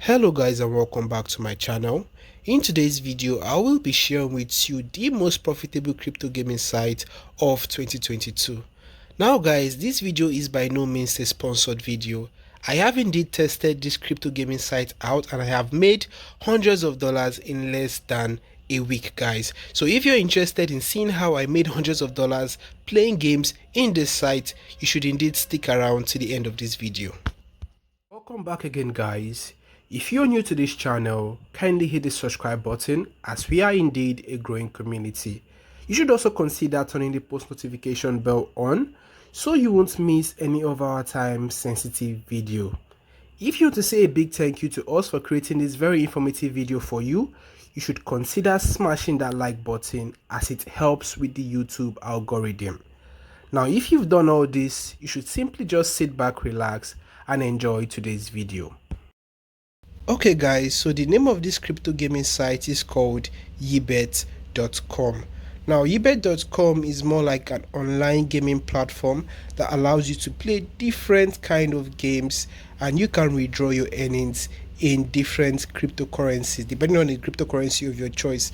Hello guys and welcome back to my channel. In today's video I will be sharing with you the most profitable crypto gaming site of 2022. Now guys, this video is by no means a sponsored video. I have indeed tested this crypto gaming site out and I have made hundreds of dollars in less than a week guys. So if you're interested in seeing how I made hundreds of dollars playing games in this site, you should indeed stick around to the end of this video. Welcome back again guys. If you're new to this channel, kindly hit the subscribe button as we are indeed a growing community. You should also consider turning the post notification bell on so you won't miss any of our time sensitive video. If you want to say a big thank you to us for creating this very informative video for you, you should consider smashing that like button as it helps with the YouTube algorithm. Now if you've done all this, you should simply just sit back, relax and enjoy today's video. Okay guys, so the name of this crypto gaming site is called yebet.com. Now yebet.com is more like an online gaming platform that allows you to play different kind of games and you can withdraw your earnings in different cryptocurrencies depending on the cryptocurrency of your choice.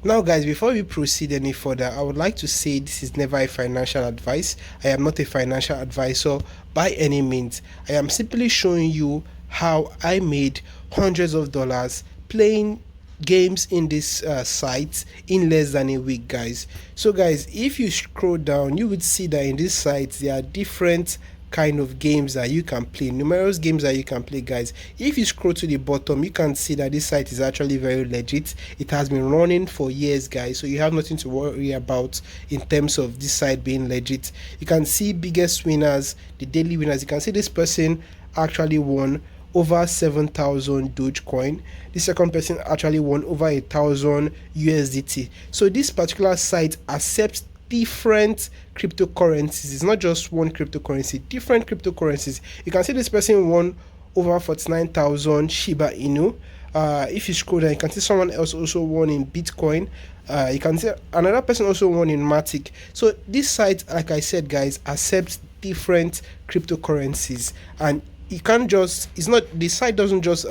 Now guys, before we proceed any further, I would like to say this is never a financial advice. I am not a financial advisor by any means. I am simply showing you how I made hundreds of dollars playing games in this site in less than a week guys. So guys, if you scroll down, you would see that in this site there are different kind of games that you can play, numerous games that you can play guys. If you scroll to the bottom, you can see that this site is actually very legit. It has been running for years guys, so you have nothing to worry about in terms of this site being legit. You can see biggest winners, the daily winners. You can see this person actually won over 7,000 Dogecoin. The second person actually won over 1,000 USDT. So this particular site accepts different cryptocurrencies. It's not just one cryptocurrency, different cryptocurrencies. You can see this person won over 49,000 Shiba Inu. If you scroll down, you can see someone else also won in Bitcoin. You can see another person also won in Matic. So this site, like I said guys, accepts different cryptocurrencies, and you can't just, it's not, the site doesn't just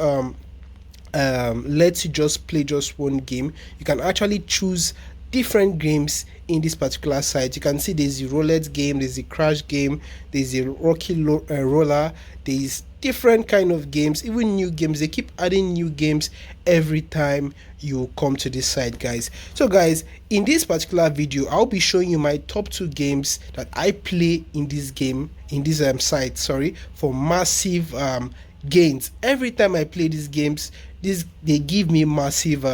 let you just play just one game. You can actually choose different games in this particular site. You can see there's the Roulette Game, there's the Crash Game, there's the Roller, there's different kind of games, even new games. They keep adding new games every time you come to this site guys. So guys, in this particular video I'll be showing you my top 2 games that I play in this game, in this site, sorry, for massive gains. Every time I play these games, they give me massive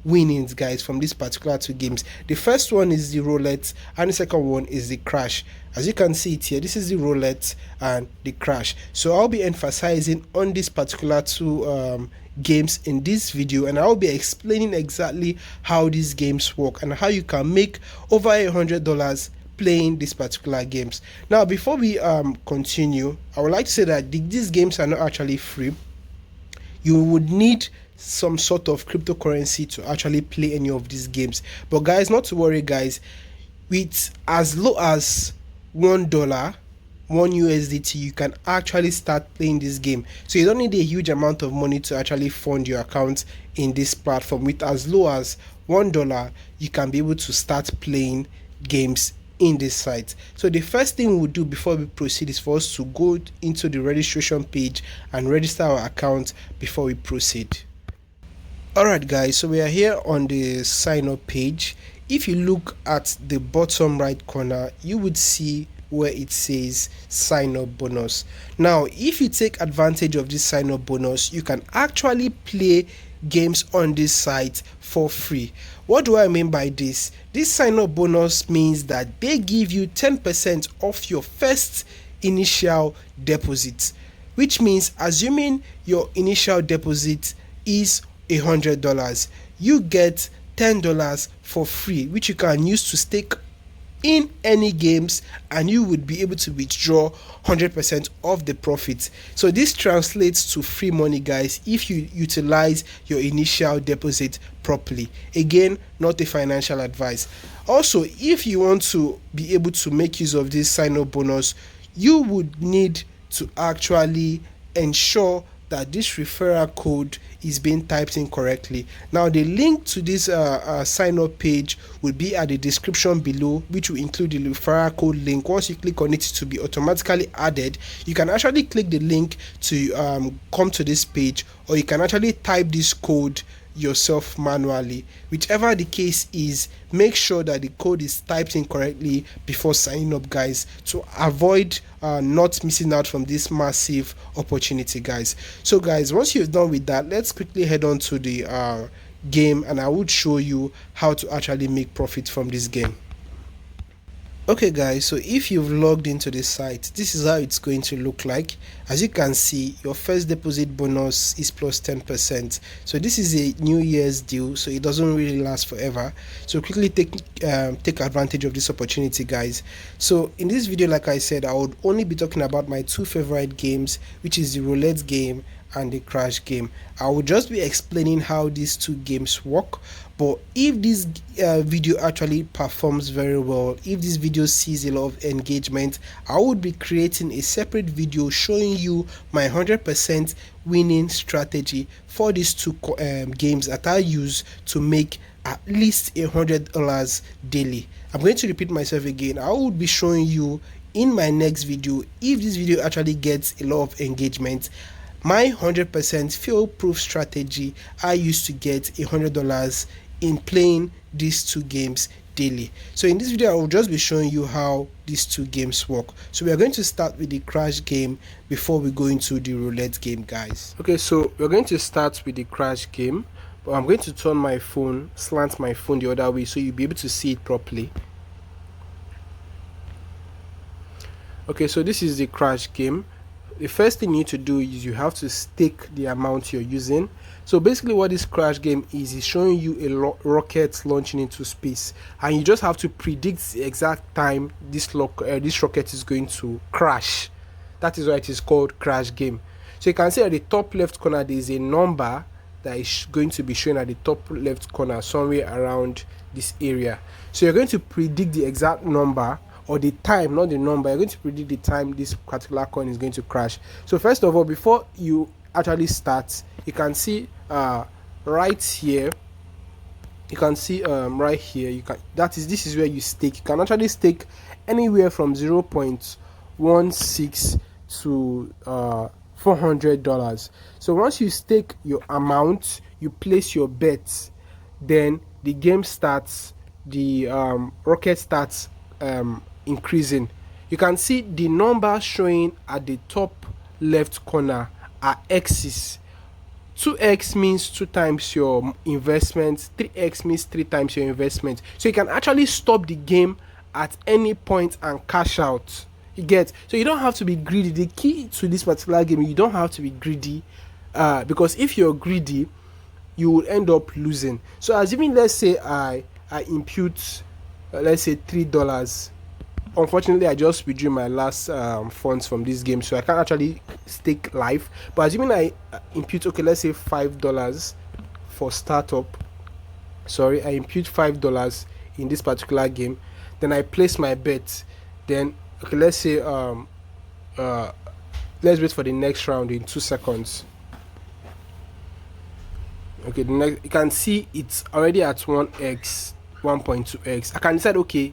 winnings guys from this particular 2 games. The first one is the Roulette and the second one is the Crash. As you can see it here, this is the Roulette and the Crash. So I'll be emphasizing on this particular 2 games in this video, and I'll be explaining exactly how these games work and how you can make over $100 playing these particular games. Now before we continue, I would like to say that these games are not actually free. You would need some sort of cryptocurrency to actually play any of these games, but guys, not to worry guys, with as low as $1, 1 USDT, you can actually start playing this game. So you don't need a huge amount of money to actually fund your account in this platform. With as low as $1, you can be able to start playing games in this site. So the first thing we'll do before we proceed is for us to go into the registration page and register our account before we proceed. Alright guys, so we are here on the sign up page. If you look at the bottom right corner, you would see where it says sign up bonus. Now if you take advantage of this sign up bonus, you can actually play games on this site for free. What do I mean by this? This sign up bonus means that they give you 10% off your first initial deposit, which means assuming your initial deposit is $100, you get $10 for free, which you can use to stake in any games, and you would be able to withdraw 100% of the profit. So this translates to free money guys if you utilize your initial deposit properly. Again, not a financial advice. Also, if you want to be able to make use of this sign up bonus, you would need to actually ensure that this referral code is being typed in correctly. Now the link to this sign up page will be at the description below, which will include the referral code link. Once you click on it to be automatically added, you can actually click the link to come to this page, or you can actually type this code yourself manually. Whichever the case is, make sure that the code is typed in correctly before signing up, guys, to avoid not missing out from this massive opportunity, guys. So guys, once you're done with that, let's quickly head on to the game, and I would show you how to actually make profit from this game. Okay guys, so if you've logged into the site, this is how it's going to look like. As you can see, your first deposit bonus is plus 10%. So this is a New Year's deal, so it doesn't really last forever. So quickly take advantage of this opportunity, guys. So in this video, like I said, I would only be talking about my two favorite games, which is the Roulette Game and the Crash Game. I will just be explaining how these two games work. But if this video actually performs very well, if this video sees a lot of engagement, I would be creating a separate video showing you my 100% winning strategy for these two games that I use to make at least $100 daily. I'm going to repeat myself again. I will be showing you in my next video, if this video actually gets a lot of engagement, my 100% fail-proof strategy I used to get $100 in playing these two games daily. So in this video, I will just be showing you how these two games work. So we are going to start with the Crash Game before we go into the Roulette Game, guys. Okay, so we're going to start with the Crash Game, but I'm going to turn my phone, slant my phone the other way, so you'll be able to see it properly. Okay, so this is the Crash Game. The first thing you need to do is you have to stake the amount you're using. So basically what this Crash Game is showing you a rocket launching into space, and you just have to predict the exact time this rocket is going to crash. That is why it is called Crash Game. So you can see at the top left corner there is a number that is going to be shown at the top left corner somewhere around this area. So you're going to predict the exact number, or the time, not the number. You're going to predict the time this particular coin is going to crash. So first of all, before you actually start, you can see right here, you can see right here, this is where you stake. You can actually stake anywhere from 0.16 to $400. So once you stake your amount, you place your bets, then the game starts, the rocket starts increasing. You can see the number showing at the top left corner are x's. 2x means 2 times your investment, 3x means 3 times your investment. So you can actually stop the game at any point and cash out. You get? So you don't have to be greedy. The key to this particular game, you don't have to be greedy, because if you're greedy, you will end up losing. So assuming, let's say I impute let's say $3. Unfortunately, I just withdrew my last funds from this game, so I can't actually stake live. But assuming I impute, okay, let's say $5 for startup. Sorry, I impute $5 in this particular game. Then I place my bet. Then, okay, let's say let's wait for the next round in 2 seconds. Okay, the next, you can see it's already at 1x, 1.2x. I can decide, okay,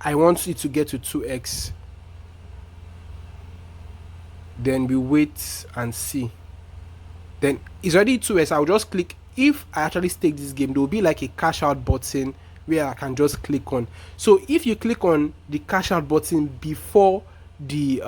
I want it to get to 2x. Then we wait and see. Then it's already 2x. I'll just click. If I actually stake this game, there will be like a cash out button where I can just click on. So if you click on the cash out button before the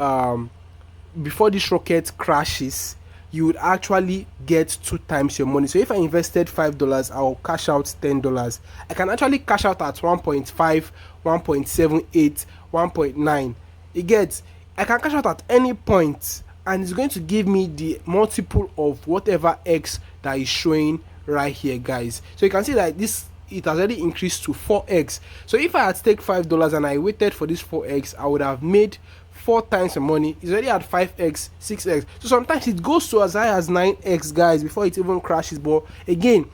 before this rocket crashes, you would actually get 2 times your money. So if I invested $5, I'll cash out $10. I can actually cash out at 1.5, 1.78, 1.9. It gets, I can cash out at any point, and it's going to give me the multiple of whatever x that is showing right here, guys. So you can see that this, it has already increased to 4x. So if I had staked $5 and I waited for this 4x, I would have made 4 times the money. It's already at 5x, 6x. So sometimes it goes to as high as 9x, guys, before it even crashes. But again,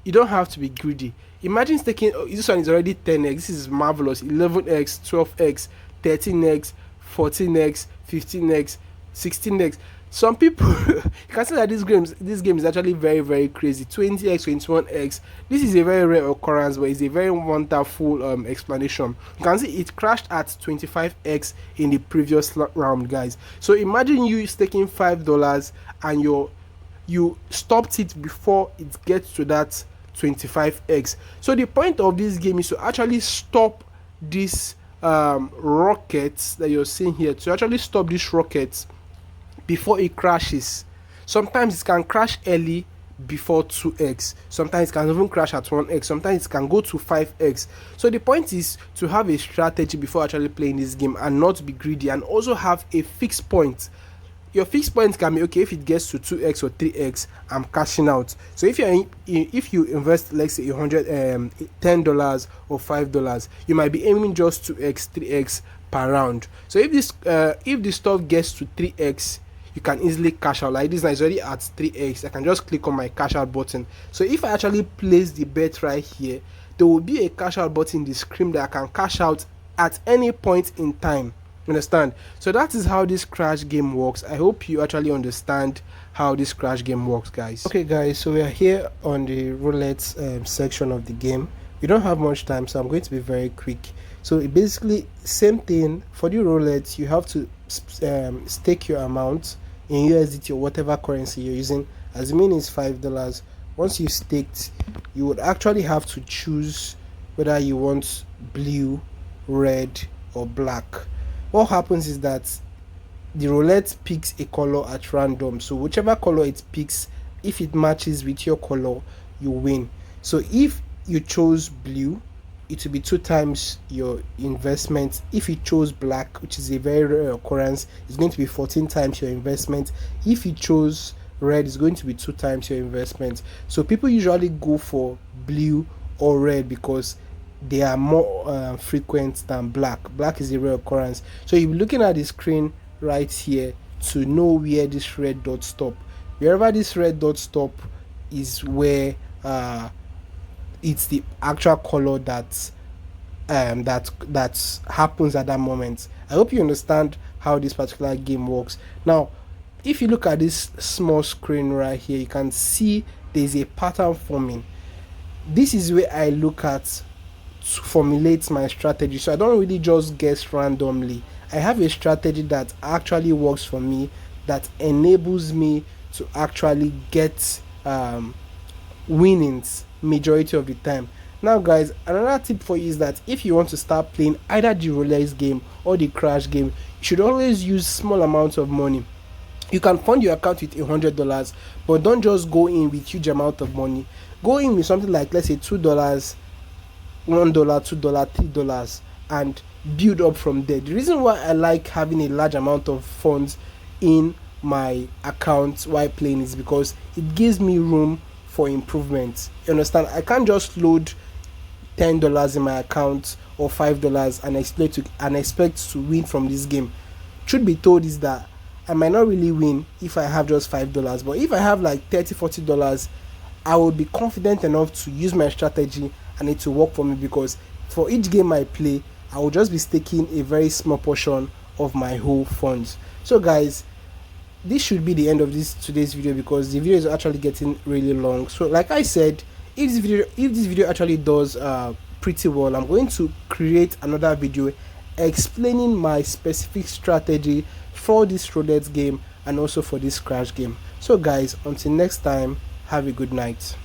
you don't have to be greedy. Imagine taking, this one is already 10x. This is marvelous. 11x, 12x, 13x, 14x, 15x, 16x. some people you can see that this game is actually very very crazy. 20x, 21x, this is a very rare occurrence, but it's a very wonderful explanation. You can see it crashed at 25x in the previous round, guys. So imagine you staking $5 and you stopped it before it gets to that 25x. So the point of this game is to actually stop this rockets that you're seeing here, to actually stop these rockets before it crashes. Sometimes it can crash early before 2x, sometimes it can even crash at 1x, sometimes it can go to 5x. So the point is to have a strategy before actually playing this game and not be greedy, and also have a fixed point. Your fixed point can be, okay, if it gets to 2x or 3x, I'm cashing out. So if you invest, let's say $10 or $5, you might be aiming just 2x 3x per round. So if this stuff gets to 3x, you can easily cash out. Like this now, it's already at 3x. I can just click on my cash out button. So if I actually place the bet right here, there will be a cash out button in the screen that I can cash out at any point in time. Understand? So that is how this crash game works. I hope you actually understand how this crash game works, guys. Okay guys, so we are here on the roulette section of the game. We don't have much time, so I'm going to be very quick. So it basically same thing for the roulette. You have to stake your amount in USDT or whatever currency you're using. Assuming it's $5. Once you staked, you would actually have to choose whether you want blue, red or black. What happens is that the roulette picks a color at random, so whichever color it picks, if it matches with your color, you win. So if you chose blue, it will be 2 times your investment. If you chose black, which is a very rare occurrence, it's going to be 14 times your investment. If you chose red, it's going to be 2 times your investment. So people usually go for blue or red because they are more frequent than black. Black is a rare occurrence. So you'll be looking at the screen right here to know where this red dot stop. Wherever this red dot stop is where it's the actual color that happens at that moment. I hope you understand how this particular game works. Now if you look at this small screen right here, you can see there's a pattern forming. This is where I look at to formulate my strategy. So I don't really just guess randomly. I have a strategy that actually works for me, that enables me to actually get winnings majority of the time. Now guys, another tip for you is that if you want to start playing either the roulette game or the crash game, you should always use small amounts of money. You can fund your account with $100, but don't just go in with huge amount of money. Go in with something like, let's say $2, $1, $2, $3, and build up from there. The reason why I like having a large amount of funds in my account while playing is because it gives me room for improvement. You understand? I can't just load $10 in my account or $5 and expect to win from this game. Truth be told is that I might not really win if I have just $5, but if I have like $30, $40, I will be confident enough to use my strategy and it will work for me, because for each game I play, I will just be staking a very small portion of my whole funds. So guys, this should be the end of today's video, because the video is actually getting really long. So like I said, if this video actually does pretty well, I'm going to create another video explaining my specific strategy for this roulette game and also for this crash game. So guys, until next time, have a good night.